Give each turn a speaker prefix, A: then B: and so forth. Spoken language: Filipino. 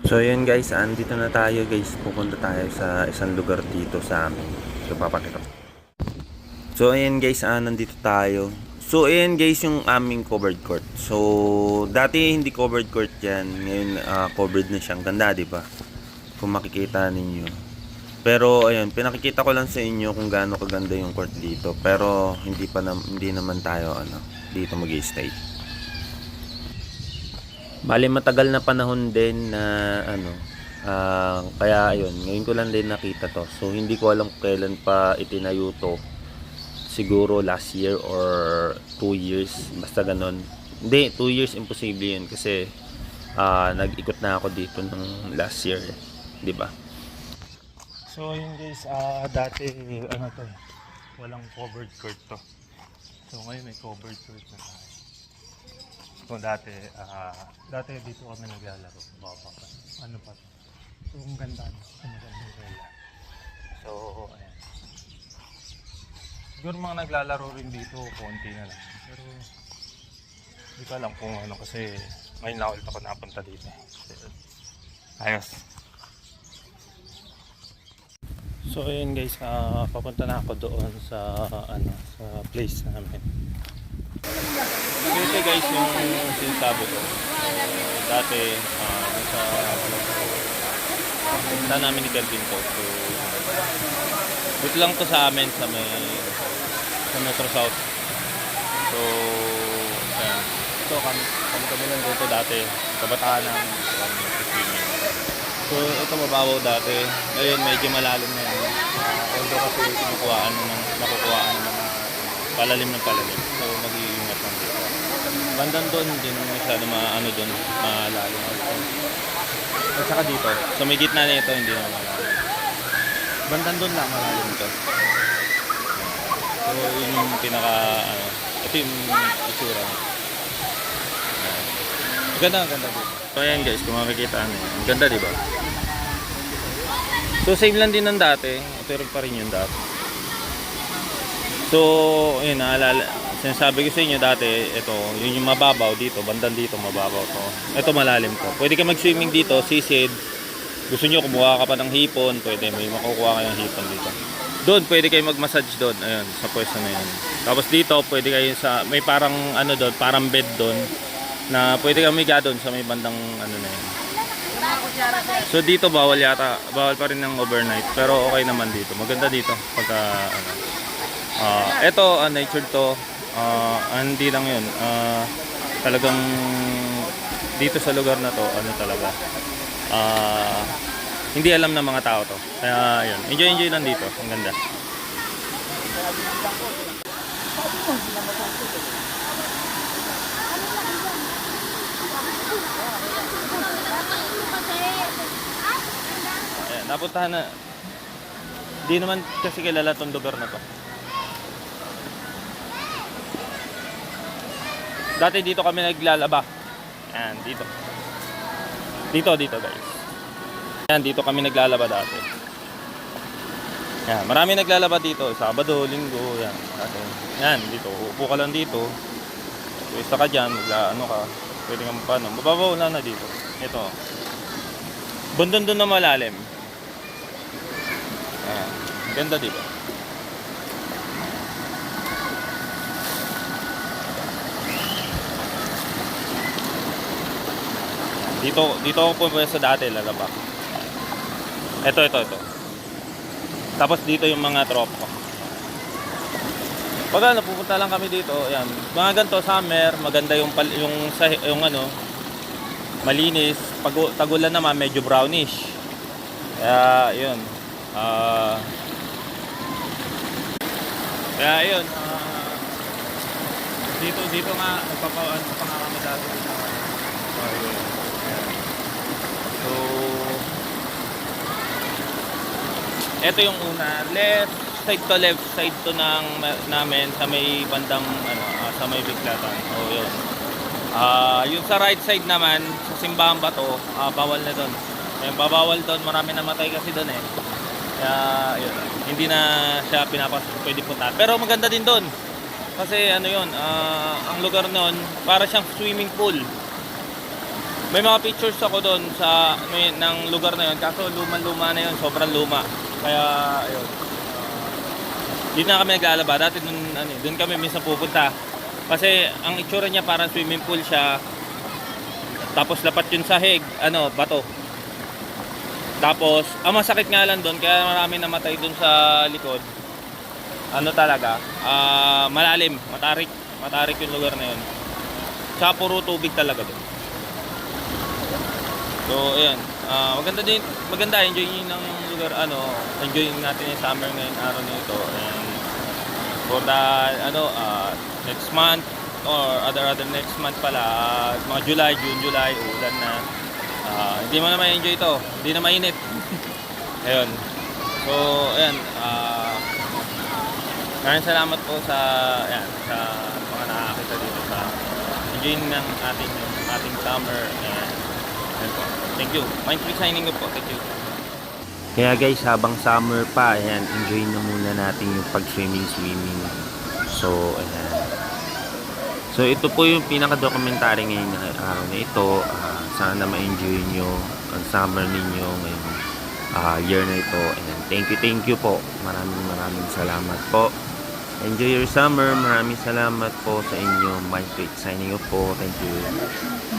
A: So yun guys, andito na tayo guys. Pupunta tayo sa isang lugar dito sa amin. So papakita ko. So ayan guys, nandito tayo. So ayan guys yung aming covered court. So dati hindi covered court yan. Ngayon covered na siyang ganda, di ba? Kung makikita ninyo. Pero ayun, pinakikita ko lang sa inyo kung gaano kaganda yung court dito. Pero hindi naman tayo dito mag-stay. Bali matagal na panahon din na kaya ayun, ngayon ko lang din nakita to. So hindi ko alam kung kailan pa itinayo to. Siguro last year or 2 years, basta ganon. Hindi, 2 years imposible yun kasi nag-ikot na ako dito ng last year, di ba? So yun guys, dati to, walang covered court to. So ngayon may covered court na tayo. Kung dati dito kami naglalaro, baba pa. Ano pa to? So, ang ganda, ang magandang rela. So, ayan. Siguro mga naglalaro rin dito, konti na lang. Pero, hindi ko alam kung ano kasi ngayon lang ulit ako napunta dito. Ayos. So, ayan guys, papunta na ako doon sa place namin. Ito guys yung sinasabi ko. Dati sa namin ni Kelvin to. So dito lang to sa amin sa Metro South. So ayan. Ito kami lang dito dati. Kabataan ng so ito mababaw dati. Ngayon medyo malalim na yun. Although kasi nakukuhaan ng mga palalim ng palalim. So mag-iingat lang dito. Bandang doon, hindi naman masyado doon, malalim. At saka dito, so may gitna na ito, hindi naman malalim. Bandang doon lang, malalim ito. So yun yung ito yung itsura. Ganda dito. So ayan guys, kung makikita nyo, ang ganda diba? So same lang din ng dati, ito rin pa rin yung dati. So yun, sinasabi ko sa inyo dati, yun yung mababaw dito, bandang dito mababaw to. Ito malalim to. Pwede ka mag-swimming dito, sisid. Gusto nyo kumuha ka pa ng hipon, pwede, may makukuha kayong hipon dito. Doon, pwede kayo mag-massage doon, ayun, sa pwesto na yun. Tapos dito, pwede kayo may parang doon, parang bed doon, na pwede kayo miga doon sa may bandang na yun. So dito bawal pa rin ng overnight, pero okay naman dito. Maganda dito pagka ito nature to. Hindi lang yun, talagang dito sa lugar na to talaga hindi alam ng mga tao to, kaya yun, enjoy lang dito, ang ganda. Ayan, napuntahan na, hindi naman kasi kilala tong lugar na to. Dati dito kami naglalaba. Yan, dito. Dito guys. Yan, dito kami naglalaba dati. Yan, marami naglalaba dito. Sabado, Linggo, yan. Dati. Yan, dito. Upo ka lang dito. Pwesta ka dyan, ka. Pwede kang paano. Mababaw na dito. Ito. Bundon doon na malalim. Yan. Ganda dito. Dito ako pumwesto dati, lalaba. Ito. Tapos dito yung mga tropa. Pag pupunta lang kami dito, yan. Mga ganito summer, maganda yung malinis. Pag tagulan naman medyo brownish. Kaya yun. Dito nga nagpapakama dati. So, ito yung una, left side to namin sa may bandang sa may Biglatan. So, yun. Yung sa right side naman, sa Simbahan Bato, bawal na doon. Babawal doon, marami namatay kasi doon eh. Kaya, yun, hindi na siya pwede punta. Pero maganda din doon. Kasi ang lugar noon, para siyang swimming pool. May mga pictures ako doon sa ano yun, ng lugar na yun. Kaso luma-luma na yun, sobrang luma. Kaya ayun. Di na kami naglalaba. Dati doon kami minsan pupunta. Kasi ang itsura niya parang swimming pool siya. Tapos lapat yung sahig, bato. Tapos, ang masakit nga lang doon, kaya marami namatay doon sa likod. Talaga, malalim, matarik yung lugar na yun. Tsaka puro tubig talaga doon. So, ayan. Maganda, enjoy ng lugar, enjoy natin yung summer ngayon, araw na ito. And for the, next month, or other next month pala, mga June, July, ulan na. Hindi mo na ma-enjoy ito, hindi na mainit. Ayun. So, ayan. Maraming salamat po sa mga nakakita dito sa enjoy ng ating summer. And ayun po. Thank you. Mindfree signing up po. Thank you. Kaya guys, habang summer pa, ayan, enjoy na muna natin yung pag-swimming. So, ayan. So, ito po yung pinaka-documentary ngayon na araw na ito. Sana ma-enjoy nyo ang summer ninyo ngayong year na ito. And thank you po. Maraming salamat po. Enjoy your summer. Maraming salamat po sa inyo. Mindfree signing off po. Thank you.